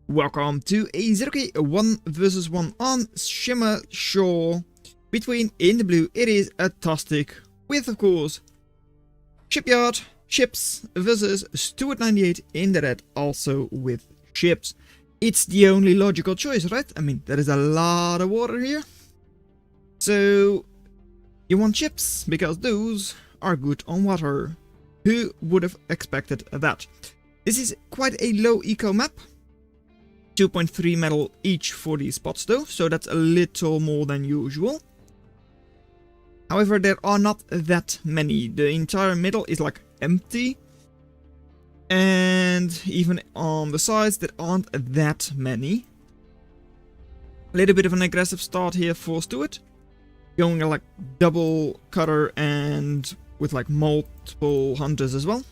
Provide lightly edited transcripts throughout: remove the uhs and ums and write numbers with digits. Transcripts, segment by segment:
Welcome to a zerok 1 versus 1 on Shimmer Shore. Between in the blue it is ATOSTIC with, of course, Shipyard ships versus Stuart98 in the red, also with ships. It's the only logical choice, right? I mean, there is a lot of water here. So you want ships because those are good on water. Who would have expected that? This is quite a low eco map. 2.3 metal each for these spots though, so that's a little more than usual. However, there are not that many. The entire middle is like empty. And even on the sides there aren't that many. A little bit of an aggressive start here for Stuart. Going like double cutter and with like multiple hunters as well.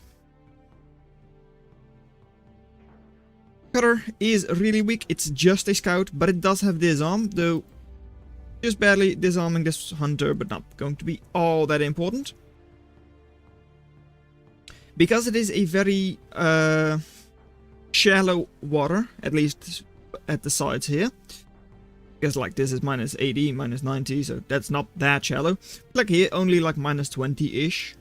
Cutter is really weak. It's just a scout, but it does have disarm, though just barely disarming this hunter, but not going to be all that important. Because it is a very shallow water, at least at the sides here. Because like this is minus 80, minus 90, so that's not that shallow. Like here, only like minus 20-ish,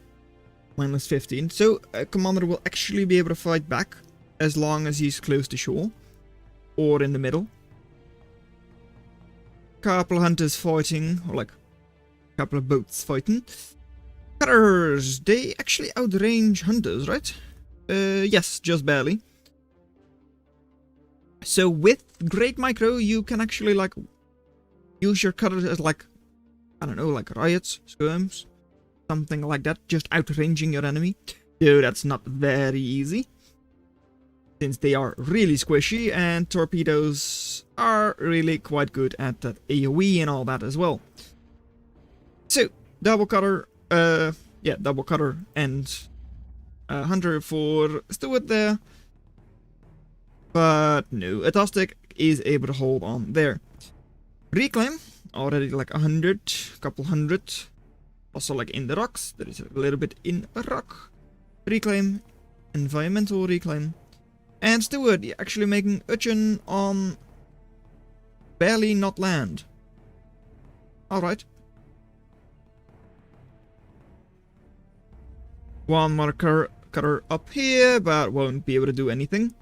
minus 15. So a commander will actually be able to fight back as long as he's close to shore or in the middle. Couple of hunters fighting, or like a couple of boats fighting. Cutters, they actually outrange hunters, right? Yes, just barely. So with great micro, you can actually like use your cutters as like, I don't know, like riots, skirms, something like that, just outranging your enemy. Though that's not very easy, since they are really squishy, and torpedoes are really quite good at that AoE and all that as well. So, double cutter, double cutter and hunter for Stuart there. But no, ATOSTIC is able to hold on there. Reclaim, already like 100, couple hundred. Also like in the rocks, there is a little bit in a rock. Reclaim, environmental reclaim. And Stuart actually making Urchin on barely not land. Alright. One more cutter up here, but won't be able to do anything.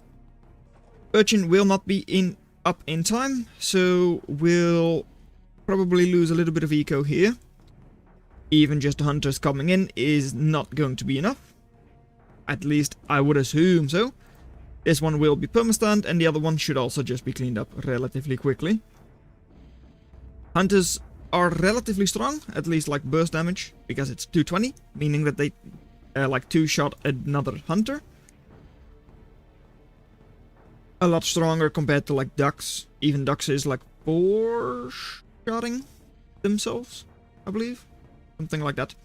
Urchin will not be up in time, so we'll probably lose a little bit of eco here. Even just the hunters coming in is not going to be enough. At least I would assume so. This one will be permastunned, and the other one should also just be cleaned up relatively quickly. Hunters are relatively strong, at least like burst damage, because it's 220, meaning that they like two-shot another hunter. A lot stronger compared to like ducks. Even ducks is like 4-shotting themselves, I believe. Something like that.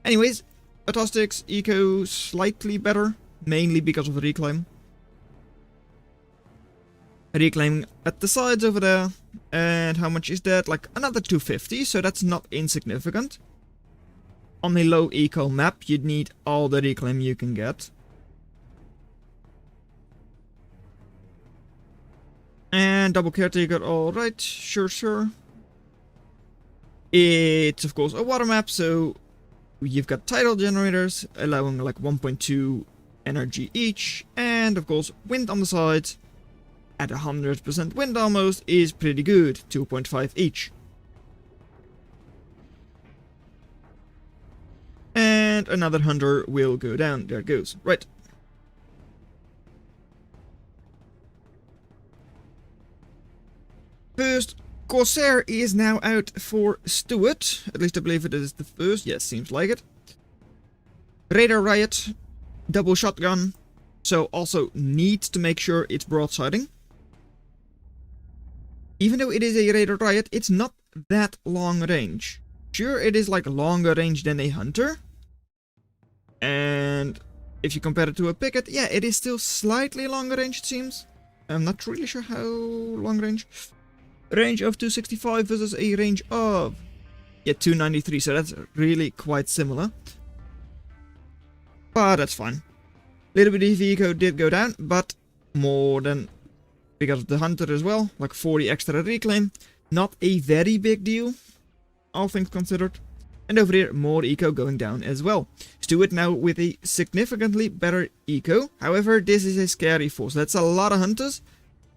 Anyways, ATOSTIC's eco slightly better, mainly because of the reclaim. Reclaiming at the sides over there. And how much is that? Like another 250, so that's not insignificant. On a low eco map, you'd need all the reclaim you can get. And double caretaker, alright, sure. It's of course a water map, so you've got tidal generators allowing like 1.2 energy each. And of course, wind on the sides. At 100% wind almost is pretty good, 2.5 each. And another hunter will go down, there it goes, right. First Corsair is now out for Stuart, at least I believe it is the first, yes, seems like it. Radar Riot, double shotgun, so also needs to make sure it's broadsiding. Even though it is a Radar Riot, it's not that long range. Sure, it is like longer range than a hunter. And if you compare it to a picket, yeah, it is still slightly longer range, it seems. I'm not really sure how long range. Range of 265 versus a range of 293, so that's really quite similar. But that's fine. Little bit of eco did go down, but more than because of the hunter as well, like 40 extra reclaim. Not a very big deal, all things considered. And over here, more eco going down as well. Stuart now with a significantly better eco. However, this is a scary force. That's a lot of hunters.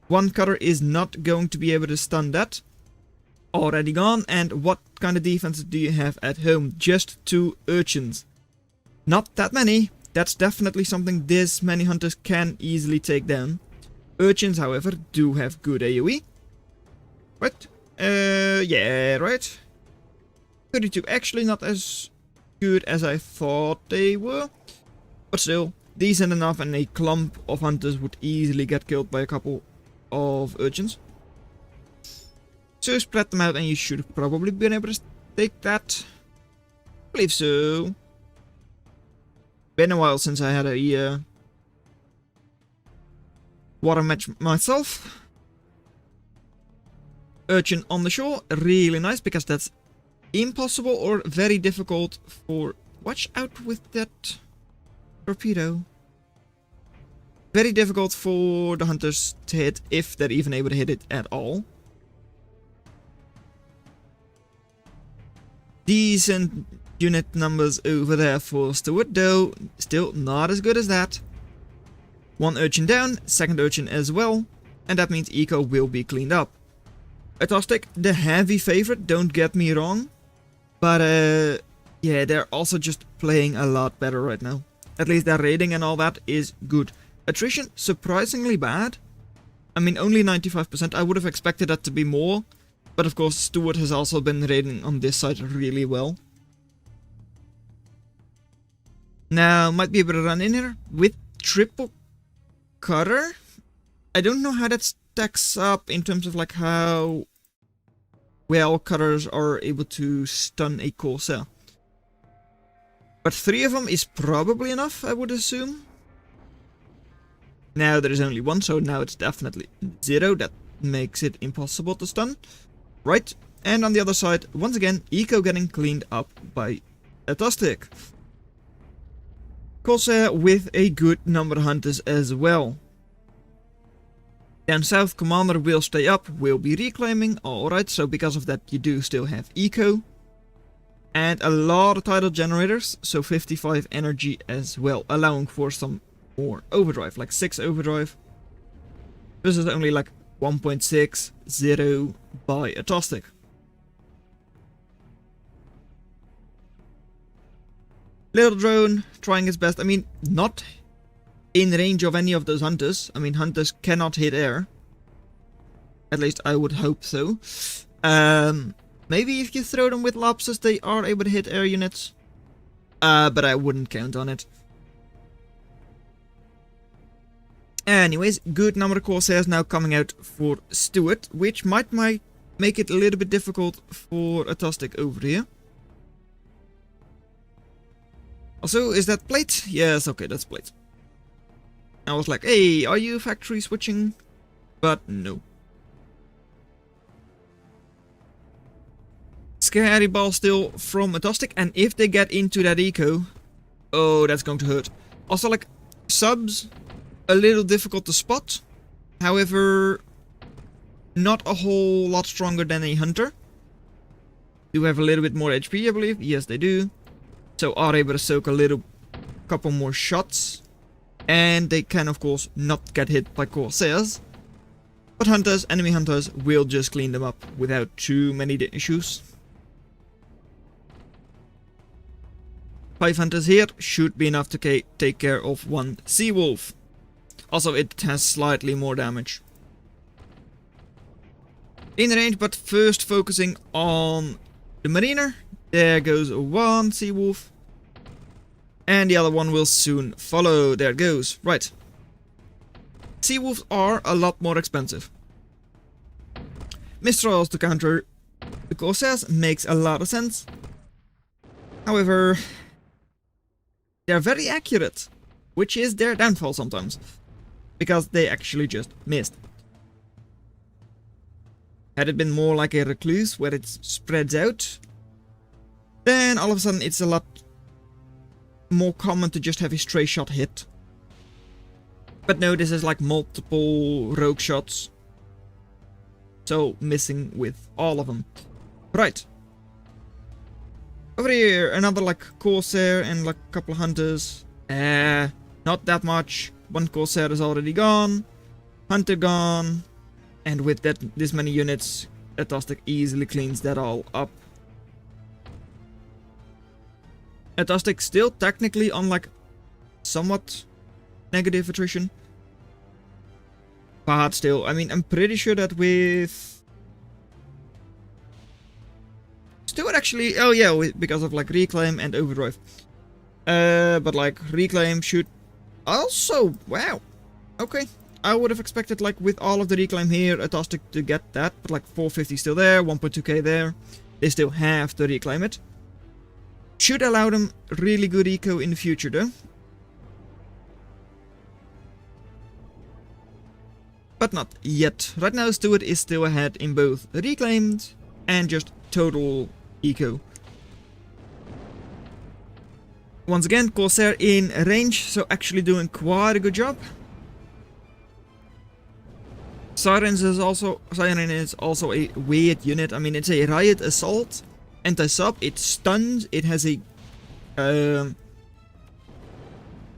One cutter is not going to be able to stun that. Already gone. And what kind of defense do you have at home? Just 2 urchins. Not that many. That's definitely something this many hunters can easily take down. Urchins, however, do have good AoE. Right? Yeah, right. 32, actually not as good as I thought they were. But still, decent enough, and a clump of hunters would easily get killed by a couple of urchins. So spread them out and you should have probably been able to take that. I believe so. Been a while since I had a water match myself. Urchin on the shore, really nice, because that's impossible or very difficult for... Watch out with that torpedo. Very difficult for the hunters to hit, if they're even able to hit it at all. Decent unit numbers over there for Stuart, though still not as good as that. 1 urchin down, 2nd urchin as well, and that means eco will be cleaned up. ATOSTIC, the heavy favorite, don't get me wrong, but yeah, they're also just playing a lot better right now. At least their rating and all that is good. Attrition, surprisingly bad. I mean, only 95%, I would have expected that to be more. But of course, Stuart has also been raiding on this side really well. Now, might be able to run in here with triple cutter. I don't know how that stacks up in terms of like how well cutters are able to stun a Corsair. But 3 of them is probably enough, I would assume. Now there is only 1, so now it's definitely 0. That makes it impossible to stun. Right, and on the other side, once again, eco getting cleaned up by ATOSTIC. Corsair with a good number of hunters as well. Down south, commander will stay up, will be reclaiming. Alright, so because of that you do still have eco. And a lot of tidal generators, so 55 energy as well, allowing for some more overdrive, like 6 overdrive. This is only like 1.60 by ATOSTIC. Little drone trying his best. I mean, not in range of any of those hunters. I mean, hunters cannot hit air. At least I would hope so. Maybe if you throw them with lobsters, they are able to hit air units. But I wouldn't count on it. Anyways, good number of Corsairs now coming out for Stuart, which might make it a little bit difficult for ATOSTIC over here. Also, is that plate? Yes, okay, that's plate. I was like, hey, are you factory switching? But no. Scary ball still from ATOSTIC, and if they get into that eco, oh, that's going to hurt. Also, like, subs, a little difficult to spot. However, not a whole lot stronger than a hunter. Do have a little bit more HP, I believe. Yes, they do. So are able to soak a couple more shots. And they can, of course, not get hit by Corsairs. But hunters, enemy hunters, will just clean them up without too many issues. 5 hunters here should be enough to take care of 1 Seawolf. Also, it has slightly more damage. In range, but first focusing on the Mariner. There goes 1 Seawolf. And the other one will soon follow. There it goes. Right. Seawolves are a lot more expensive. Mistrals to counter the Corsairs makes a lot of sense. However, they're very accurate, which is their downfall sometimes. Because they actually just missed. Had it been more like a recluse where it spreads out, then all of a sudden it's a lot more common to just have a stray shot hit. But no, this is like multiple rogue shots So missing with all of them. Right. Over here, another like Corsair and like a couple of hunters. Not that much. One Corsair is already gone. Hunter gone. And with this many units, ATOSTIC easily cleans that all up. ATOSTIC still technically on like somewhat negative attrition. But still, I mean, I'm pretty sure that with Stuart actually, oh yeah, because of like Reclaim and Overdrive. But like Reclaim should also, wow, okay. I would have expected like with all of the Reclaim here, ATOSTIC to get that, but like 450 still there, 1.2k there. They still have to reclaim it. Should allow them really good eco in the future though. But not yet. Right now Stuart is still ahead in both reclaimed and just total eco. Once again, Corsair in range, so actually doing quite a good job. Siren is also a weird unit. I mean, it's a riot assault, anti-sub, it stuns, it has a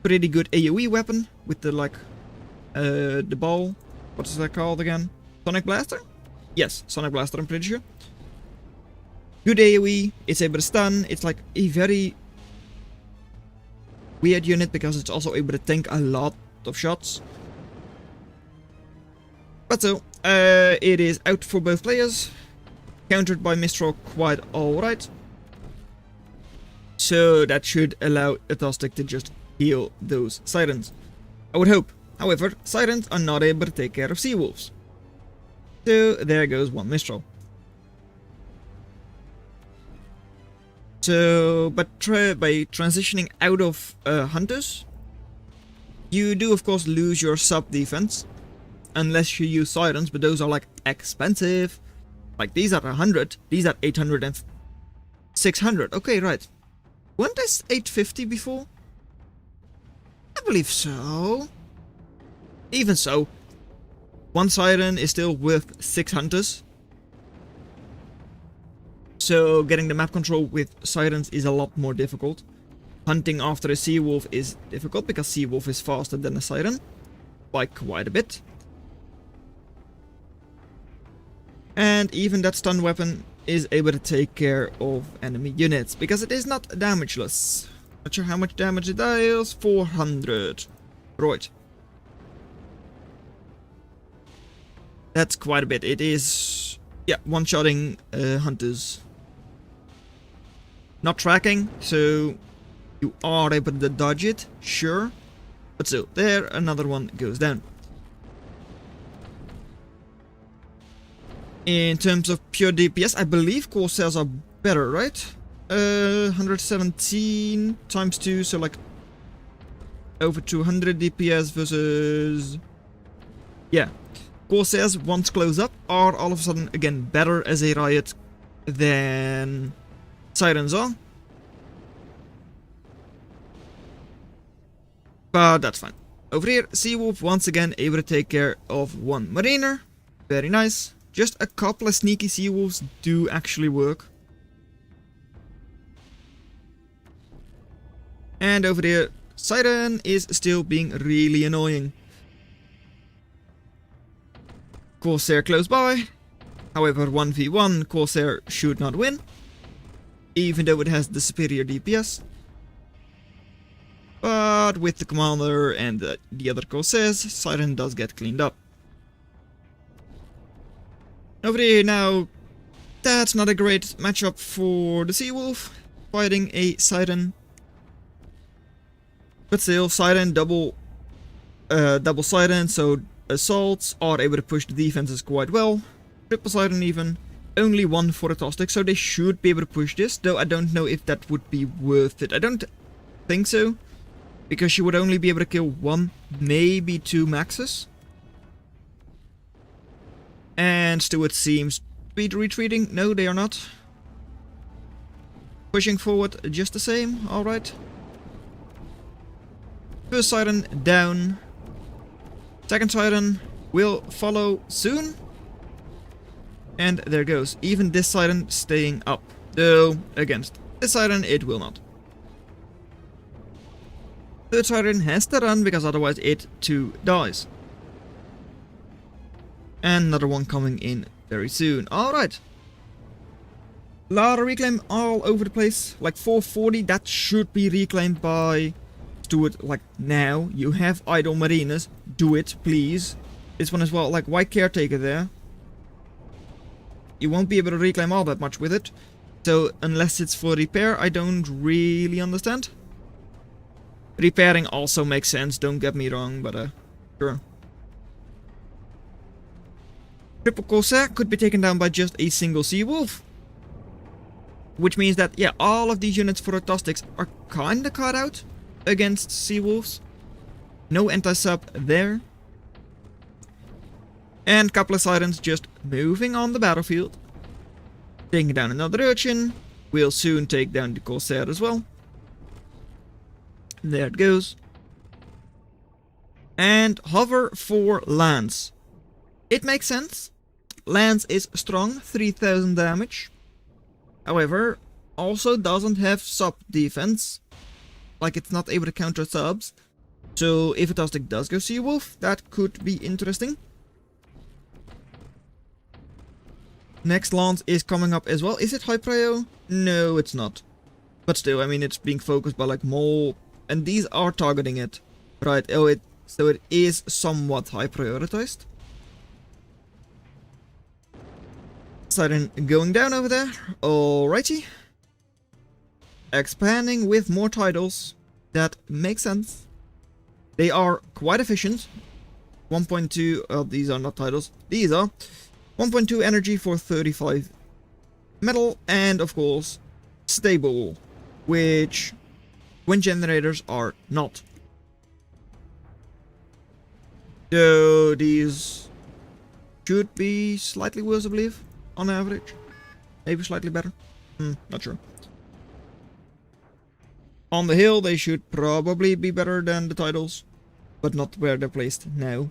pretty good AoE weapon with the like the ball. What is that called again? Sonic Blaster? Yes, Sonic Blaster, I'm pretty sure. Good AoE, it's able to stun, it's like a very weird unit because it's also able to tank a lot of shots. But so, it is out for both players. Countered by Mistral quite alright. So that should allow ATOSTIC to just heal those Sirens. I would hope. However, Sirens are not able to take care of Seawolves. So there goes one Mistral. So, but by transitioning out of Hunters, you do of course lose your sub defense. Unless you use Sirens, but those are like expensive. Like these are 100, these are 800 and 600. Okay, right. Weren't this 850 before? I believe so. Even so, one Siren is still worth 6 Hunters. So getting the map control with Sirens is a lot more difficult. Hunting after a Seawolf is difficult because Seawolf is faster than a Siren. By quite a bit. And even that stun weapon is able to take care of enemy units, because it is not damageless. Not sure how much damage it deals, 400. Right. That's quite a bit. It is, yeah, one-shotting Hunters. Not tracking, so you are able to dodge it, sure. But still, there, another one goes down. In terms of pure DPS, I believe Corsairs are better, right? 117 times 2, so like over 200 DPS versus... Yeah. Corsairs, once close up, are all of a sudden again better as a riot than Sirens are. But that's fine. Over here, Seawolf once again able to take care of one Mariner. Very nice. Just a couple of sneaky Seawolves do actually work. And over there, Siren is still being really annoying. Corsair close by. However, 1v1, Corsair should not win. Even though it has the superior DPS. But with the commander and the other Corsairs, Siren does get cleaned up. Over here now, that's not a great matchup for the Seawolf, fighting a Siren. But still, Siren double Siren, so assaults are able to push the defenses quite well. Triple Siren even, only one for ATOSTIC, so they should be able to push this, though I don't know if that would be worth it. I don't think so, because she would only be able to kill one, maybe two maxes. And Stuart seems to be retreating. No, they are not. Pushing forward just the same. Alright. First Siren down. Second Siren will follow soon. And there goes. Even this siren staying up. Though, against this siren, it will not. Third siren has to run because otherwise it too dies. And another one coming in very soon. Alright. Lot of reclaim all over the place. Like 440, that should be reclaimed by Stuart, like now. You have idle marinas. Do it, please. This one as well, like white caretaker there. You won't be able to reclaim all that much with it. So unless it's for repair, I don't really understand. Repairing also makes sense, don't get me wrong, but sure. Triple Corsair could be taken down by just a single Seawolf. Which means that, yeah, all of these units for ATOSTICs are kinda cut out against Seawolves. No anti-sub there. And a couple of sirens just moving on the battlefield. Taking down another Urchin. We'll soon take down the Corsair as well. There it goes. And hover for Lance. It makes sense. Lance is strong, 3000 damage. However, also doesn't have sub defense. Like it's not able to counter subs. So if ATOSTIC does go Seawolf, that could be interesting. Next Lance is coming up as well. Is it high prio? No, it's not. But still, I mean, it's being focused by like more. And these are targeting it. Right, oh, so it is somewhat high prioritized. Siren going down over there. Alrighty. Expanding with more titles. That makes sense. They are quite efficient. 1.2, these are not titles. These are 1.2 energy for 35 metal. And of course, stable. Which wind generators are not. So these should be slightly worse, I believe, on average. Maybe slightly better. Not sure. On the hill, they should probably be better than the titles, but not where they're placed now.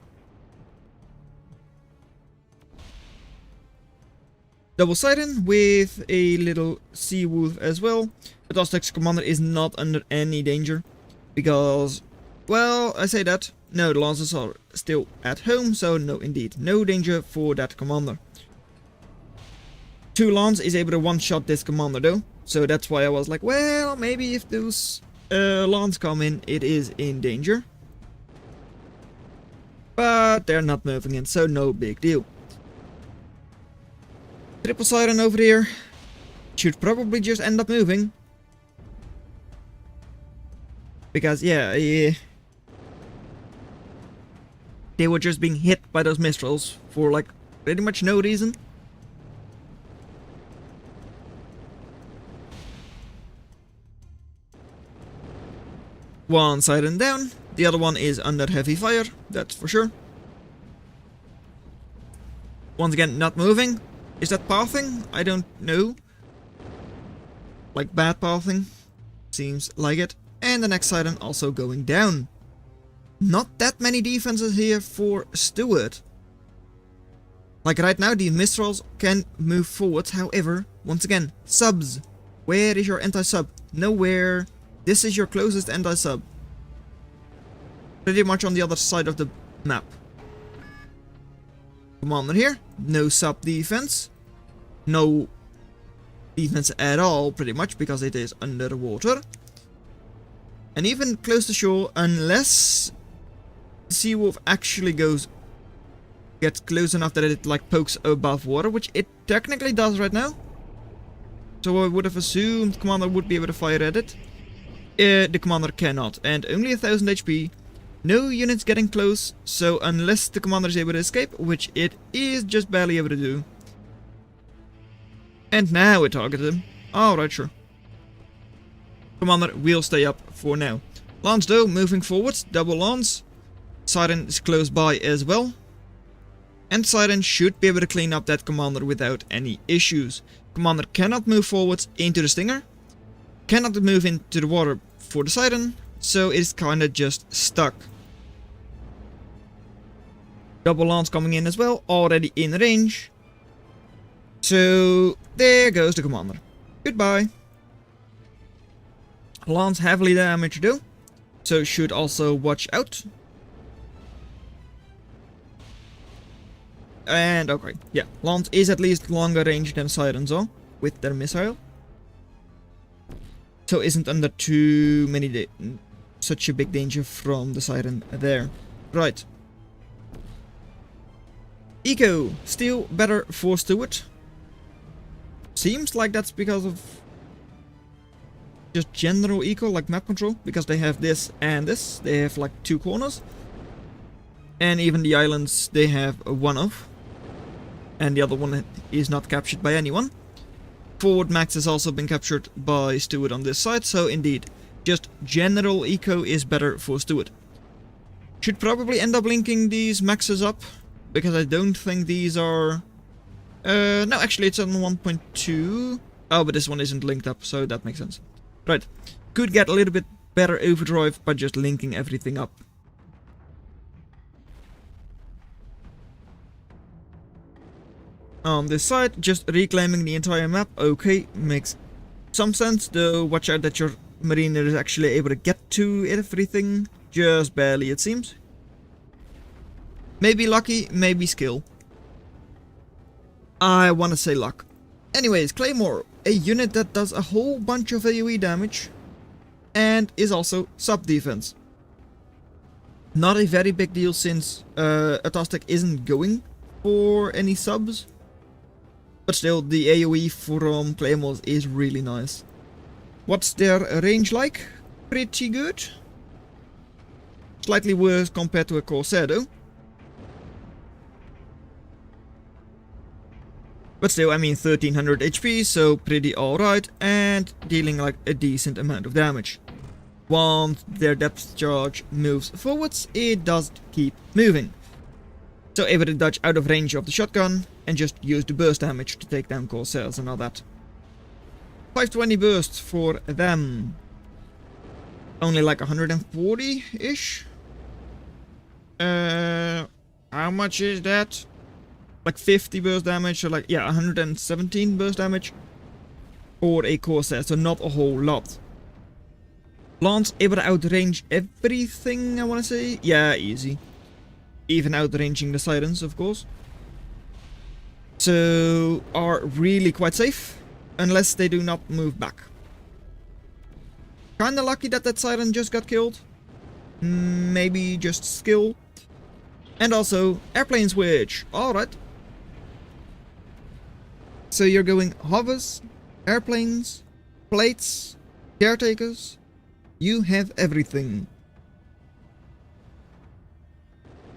Double siren with a little sea wolf as well. The ATOSTIC's commander is not under any danger because, well, I say that. No, the Lancers are still at home, so no, indeed, no danger for that commander. 2 Lance is able to one-shot this commander though, so that's why I was like, well, maybe if those Lance come in, it is in danger. But they're not moving in, so no big deal. Triple siren over here. Should probably just end up moving. Because, yeah, they were just being hit by those mistrals for, like, pretty much no reason. One siren down. The other one is under heavy fire, that's for sure. Once again, not moving. Is that pathing? I don't know. Like bad pathing? Seems like it. And the next siren also going down. Not that many defenses here for Stuart. Like right now, the Mistrals can move forward. However, once again, subs. Where is your anti-sub? Nowhere. This is your closest anti-sub. Pretty much on the other side of the map. Commander here. No sub defense. No defense at all, pretty much, because it is underwater. And even close to shore, unless Seawolf actually gets close enough that it like pokes above water, which it technically does right now. So I would have assumed Commander would be able to fire at it. The Commander cannot, and only 1000 HP. No units getting close, so unless the Commander is able to escape, which it is just barely able to do. And now we targeted him. Alright, sure. Commander will stay up for now. Lance though, moving forwards, double Lance. Siren is close by as well. And Siren should be able to clean up that Commander without any issues. Commander cannot move forwards into the Stinger. Cannot move into the water for the Siren. So it's kinda just stuck. Double Lance coming in as well, already in range. So there goes the commander. Goodbye. Lance heavily damaged though, so should also watch out. And okay, yeah, Lance is at least longer range than Sirens are with their missile, so isn't under too many such a big danger from the Siren there. Right. Eco still better for Stuart. Seems like that's because of just general eco, like map control, because they have this and this. They have like 2 corners, and even the islands they have one of, and the other one is not captured by anyone. Forward max has also been captured by Stuart on this side, so indeed, just general eco is better for Stuart. Should probably end up linking these maxes up, because I don't think these are... no, actually it's on 1.2. Oh, but this one isn't linked up, so that makes sense. Right, could get a little bit better overdrive by just linking everything up. On this side, just reclaiming the entire map, okay, makes some sense, though watch out that your mariner is actually able to get to everything, just barely it seems. Maybe lucky, maybe skill. I wanna say luck. Anyways, Claymore, a unit that does a whole bunch of AoE damage and is also sub-defense. Not a very big deal since ATOSTIC isn't going for any subs, but still the AoE from Claymores is really nice. What's their range like? Pretty good. Slightly worse compared to a Corsair though. But still, I mean 1300 HP, so pretty alright, and dealing like a decent amount of damage. Once their depth charge moves forwards, it does keep moving. So able to dodge out of range of the shotgun, and just use the burst damage to take down Corsairs and all that. 520 burst for them. Only like 140-ish? How much is that? Like 50 burst damage, or like, yeah, 117 burst damage for a Corsair, so not a whole lot. Lance able to outrange everything, I want to say. Yeah, easy. Even outranging the Sirens, of course. So, are really quite safe, unless they do not move back. Kinda lucky that that Siren just got killed. Maybe just skill. And also, airplane switch. Alright. So you're going hovers, airplanes, plates, caretakers. You have everything.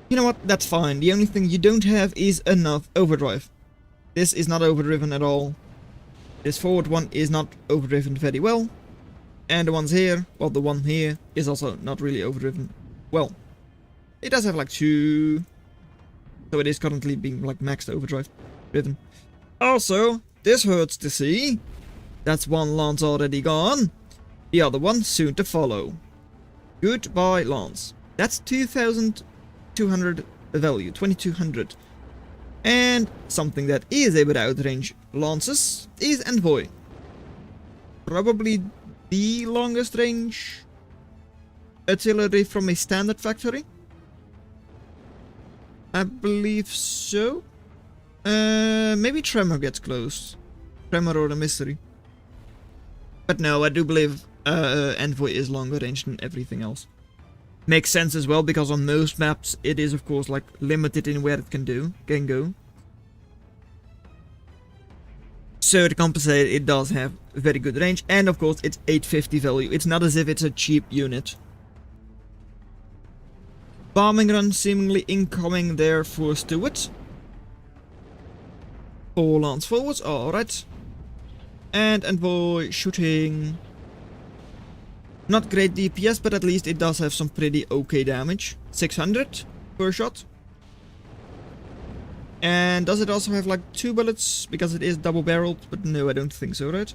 You know what? That's fine. The only thing you don't have is enough overdrive. This is not overdriven at all. This forward one is not overdriven very well. And the ones here, well, the one here is also not really overdriven well. It does have like 2. So it is currently being like maxed overdrive driven. Also, this hurts to see. That's one Lance already gone. The other one soon to follow. Goodbye, Lance. That's 2200 value, 2200. And something that is able to outrange Lances is Envoy. Probably the longest range artillery from a standard factory. I believe so. Maybe Tremor gets close. Tremor or a Mystery. But no, I do believe Envoy is longer range than everything else. Makes sense as well, because on most maps it is of course like limited in where it can go. So to compensate, it does have very good range, and of course it's 850 value. It's not as if it's a cheap unit. Bombing run seemingly incoming there for Stuart. 4 Lance forwards, alright. And Envoy shooting. Not great DPS, but at least it does have some pretty okay damage. 600 per shot. And does it also have like 2 bullets? Because it is double barreled, but no, I don't think so, right?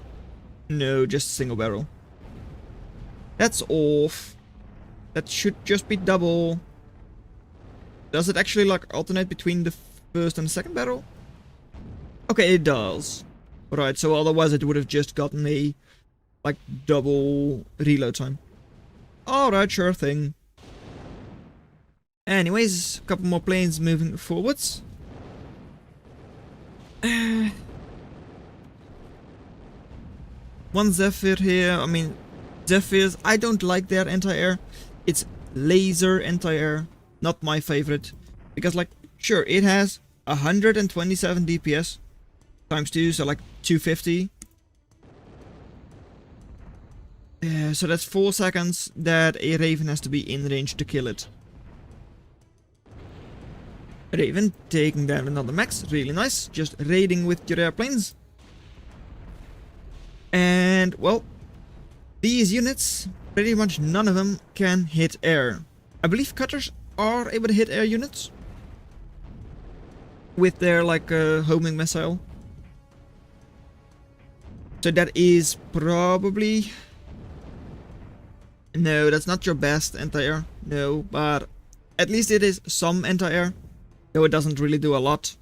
No, just single barrel. That's off. That should just be double. Does it actually like alternate between the first and the second barrel? Okay, it does. Right, so otherwise it would have just gotten a, like, double reload time. Alright, sure thing. Anyways, a couple more planes moving forwards. One Zephyr here. I mean, Zephyrs, I don't like their anti-air. It's laser anti-air, not my favorite. Because, like, sure, it has 127 DPS times 2, so like 250. So that's 4 seconds that a Raven has to be in range to kill it. Raven taking down another max, really nice. Just raiding with your airplanes. And, well, these units, pretty much none of them can hit air. I believe cutters are able to hit air units with their, like, homing missile. So that is probably... No, that's not your best anti-air. No, but at least it is some anti-air. Though it doesn't really do a lot.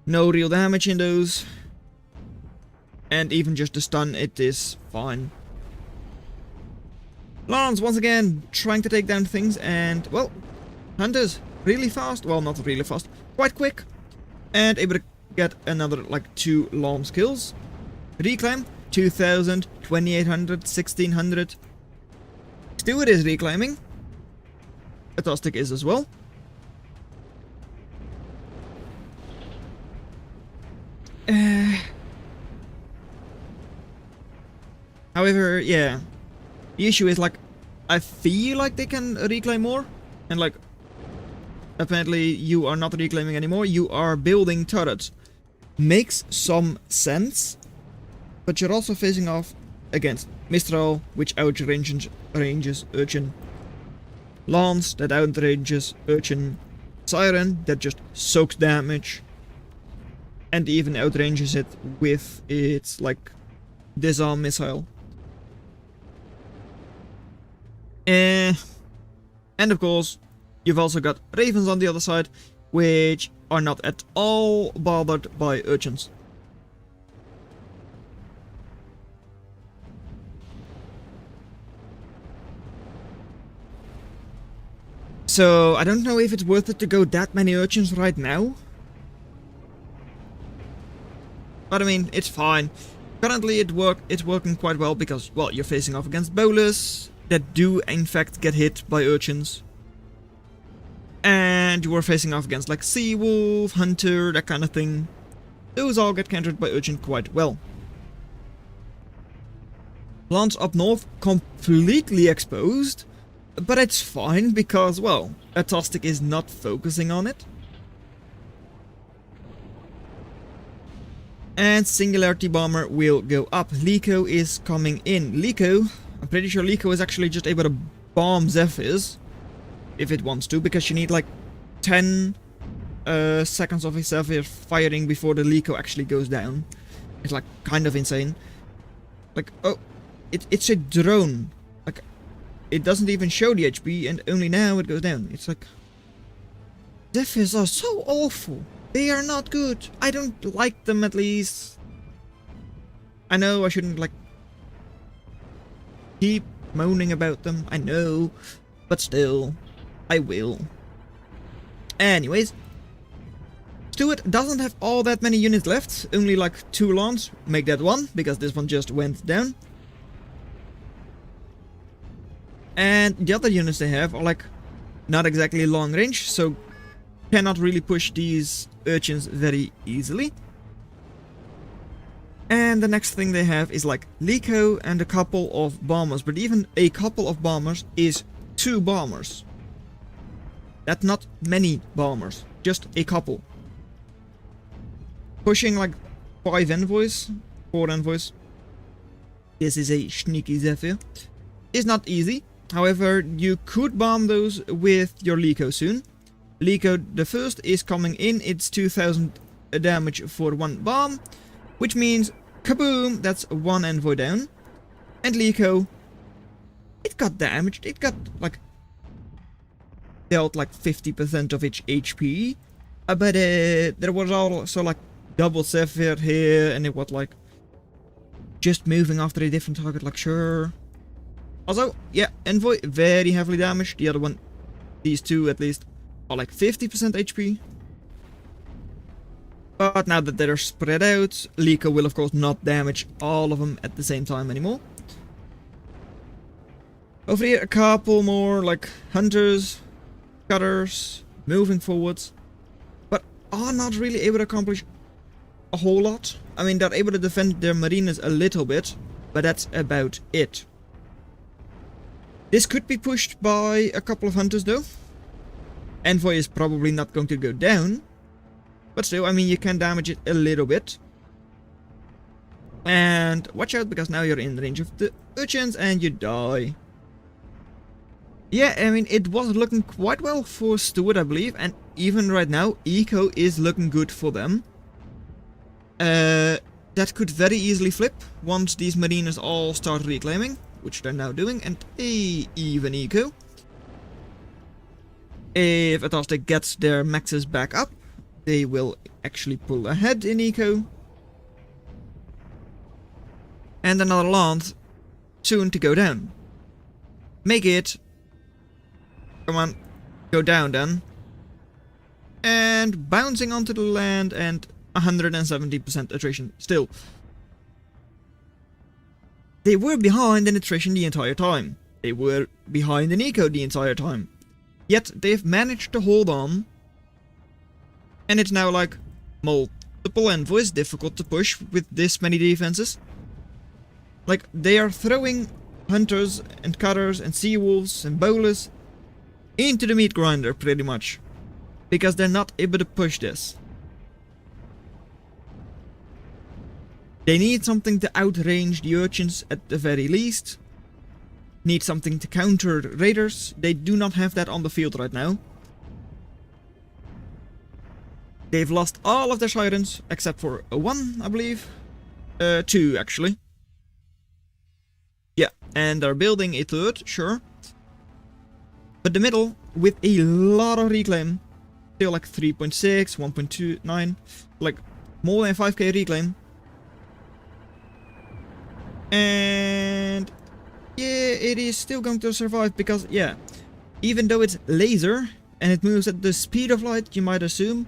No real damage in those. And even just the stun, it is fine. Lance, once again, trying to take down things, and, well, Hunters, really fast. Well, not really fast, quite quick. And able to get another, like, 2 Lance kills. Reclaim, 2000, 2800, 1600. Stuart is reclaiming. ATOSTIC is as well. However, yeah, the issue is, like, I feel like they can reclaim more, and, like, apparently you are not reclaiming anymore, you are building turrets. Makes some sense, but you're also facing off against Mistral, which outranges Urchin, Lance, that outranges Urchin, Siren, that just soaks damage, and even outranges it with its, like, disarm missile. And of course, you've also got Ravens on the other side, which are not at all bothered by Urchins. So, I don't know if it's worth it to go that many Urchins right now. But I mean, it's fine. Currently it's working quite well because, well, you're facing off against bowlers that do in fact get hit by Urchins. And you are facing off against, like, Seawolf, Hunter, that kind of thing. Those all get countered by Urchin quite well. Lance up north, completely exposed. But it's fine because, well, ATOSTIC is not focusing on it. And Singularity Bomber will go up. Liko is coming in. Liko, I'm pretty sure Liko is actually just able to bomb Zephyrs. If it wants to, because you need like 10 seconds of a Zephyr firing before the Liko actually goes down. It's like kind of insane. Like, oh, it's a drone. Like, it doesn't even show the HP and only now it goes down. It's like... Zephyrs are so awful. They are not good. I don't like them, at least. I know I shouldn't, like, keep moaning about them. I know. But still, I will. Anyways. Stuart doesn't have all that many units left. Only like 2 Lance. Make that 1, because this one just went down. And the other units they have are, like, not exactly long range, so cannot really push these Urchins very easily. And the next thing they have is like Liko and a couple of bombers, but even a couple of bombers is 2 bombers. That's not many bombers, just a couple. Pushing like 5 envoys, 4 envoys. This is a sneaky Zephyr. Is not easy. However, you could bomb those with your Liko soon. Liko the first is coming in, it's 2000 damage for 1 bomb, which means kaboom, that's 1 envoy down. And Liko, it got damaged, it got like dealt like 50% of its HP, But there was also like double Zephyr here, and it was like just moving after a different target, like sure. Also, yeah, Envoy very heavily damaged. The other one, these two at least, are like 50% HP. But now that they're spread out, Liko will of course not damage all of them at the same time anymore. Over here, a couple more like hunters, cutters, moving forwards, but are not really able to accomplish a whole lot. I mean, they're able to defend their marinas a little bit, but that's about it. This could be pushed by a couple of hunters though. Envoy is probably not going to go down, but still, I mean, you can damage it a little bit. And watch out, because now you're in range of the urchins and you die. Yeah, I mean, it was looking quite well for Stuart, I believe, and even right now, Eco is looking good for them. That could very easily flip once these marinas all start reclaiming, which they're now doing, and even Eco. If ATOSTIC gets their maxes back up, they will actually pull ahead in Eco. And another land soon to go down. Make it. Come on, go down then. And bouncing onto the land and 170% attrition still. They were behind in attrition the entire time. They were behind in eco the entire time. Yet they've managed to hold on. And it's now like multiple envoys, difficult to push with this many defenses. Like, they are throwing hunters and cutters and sea wolves and bowlers into the meat grinder pretty much, because they're not able to push this. They need something to outrange the urchins at the very least. Need something to counter raiders. They do not have that on the field right now. They've lost all of their sirens except for one, I believe. Two actually. Yeah, and they're building a third, sure. But the middle, with a lot of reclaim, still like 3.6, 1.29, like more than 5k reclaim. And yeah, it is still going to survive because, yeah, even though it's laser and it moves at the speed of light, you might assume,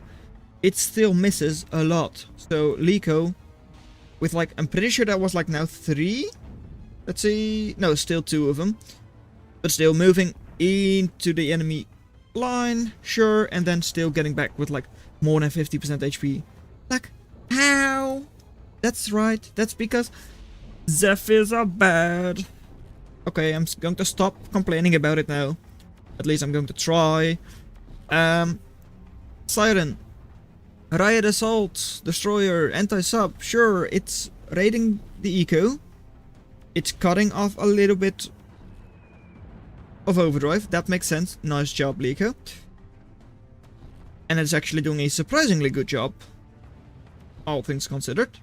it still misses a lot. So Liko, with like, I'm pretty sure that was like now 3? Let's see, no, still 2 of them. But still moving into the enemy line, sure, and then still getting back with like more than 50% HP. Like, how? That's right, that's because Zephyrs are bad. Okay, I'm going to stop complaining about it now. At least I'm going to try. Siren. Riot Assault, Destroyer, Anti-Sub, sure, it's raiding the eco. It's cutting off a little bit of overdrive, that makes sense. Nice job, Liko. And it's actually doing a surprisingly good job, all things considered.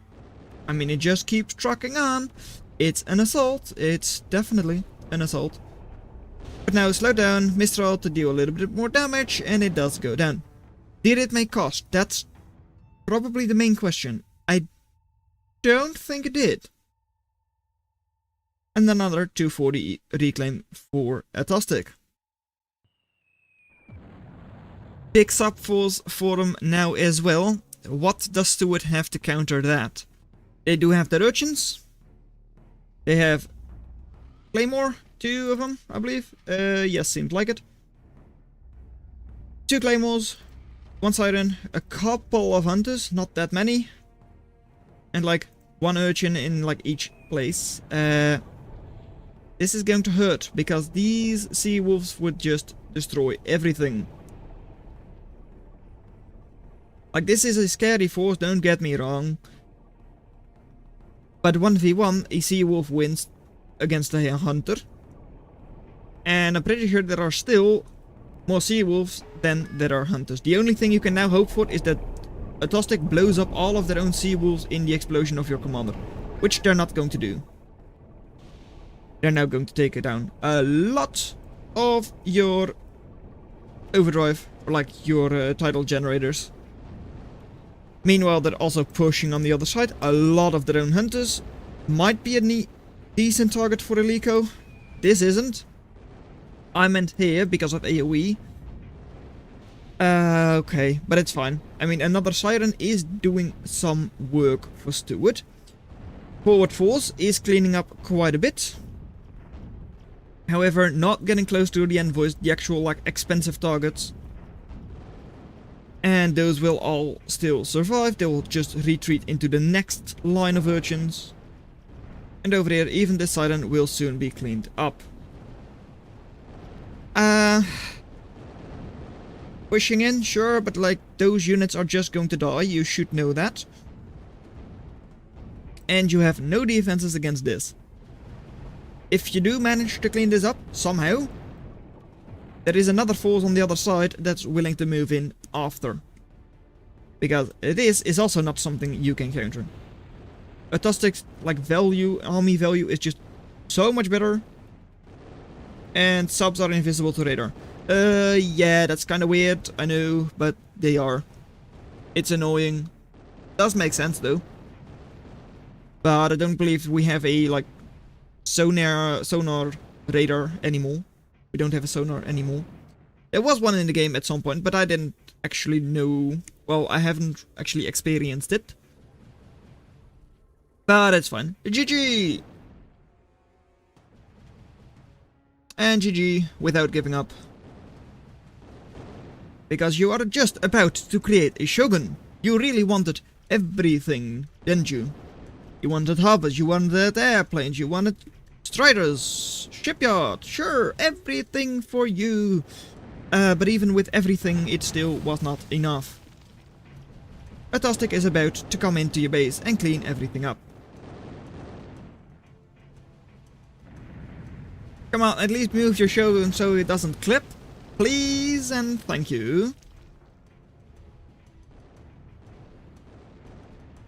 I mean, it just keeps trucking on. It's an assault, it's definitely an assault. But now slow down, Mistral to deal a little bit more damage, and it does go down. Did it make cost? That's probably the main question. I don't think it did. And another 240 reclaim for ATOSTIC. Big sub force for them now as well. What does Stuart have to counter that? They do have the urchins. They have Claymore, 2 of them, I believe. Yes, seemed like it. 2 Claymores, 1 Siren, a couple of hunters, not that many. And like 1 urchin in like each place. This is going to hurt, because these sea wolves would just destroy everything. Like, this is a scary force, don't get me wrong. But 1v1, a sea wolf wins against a hunter. And I'm pretty sure there are still more sea wolves than there are hunters. The only thing you can now hope for is that ATOSTIC blows up all of their own sea wolves in the explosion of your commander. Which they're not going to do. They're now going to take down a lot of your overdrive, or like your tidal generators. Meanwhile, they're also pushing on the other side. A lot of their own hunters. Might be a decent target for Elico. This isn't. I meant here because of AoE. Okay, but it's fine. I mean, another Siren is doing some work for Stuart. Forward force is cleaning up quite a bit. However, not getting close to the envoys, the actual, like, expensive targets. And those will all still survive. They will just retreat into the next line of urchins. And over here, even this Siren will soon be cleaned up. Pushing in, sure, but like, those units are just going to die. You should know that. And you have no defenses against this. If you do manage to clean this up, somehow, there is another force on the other side that's willing to move in after. Because this is also not something you can counter. ATOSTIC's, like, value, army value is just so much better. And subs are invisible to radar. Yeah, that's kind of weird, I know, but they are. It's annoying. Does make sense, though. But I don't believe we have a, like, sonar radar anymore. We don't have a sonar anymore. There was one in the game at some point, but I didn't actually know. Well, I haven't actually experienced it. But it's fine. GG! And GG without giving up. Because you are just about to create a shogun. You really wanted everything, didn't you? You wanted hovers, you wanted airplanes, you wanted striders, shipyard, sure, everything for you. But even with everything, it still was not enough. ATOSTIC is about to come into your base and clean everything up. Come on, at least move your shogun so it doesn't clip. Please and thank you.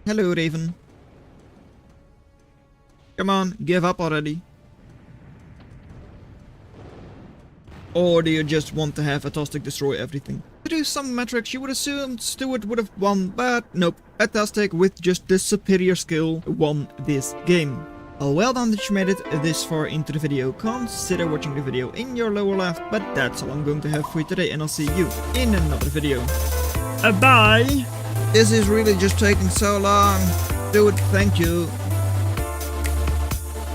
Hello, Raven. Come on, give up already. Or do you just want to have ATOSTIC destroy everything? To do some metrics, you would assume Stuart would have won, but nope. ATOSTIC, with just the superior skill, won this game. Well done that you made it this far into the video. Consider watching the video in your lower left, but that's all I'm going to have for you today, and I'll see you in another video. Bye! This is really just taking so long. Dude, thank you.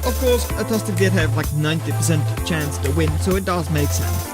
Of course, ATOSTIC did have like 90% chance to win, so it does make sense.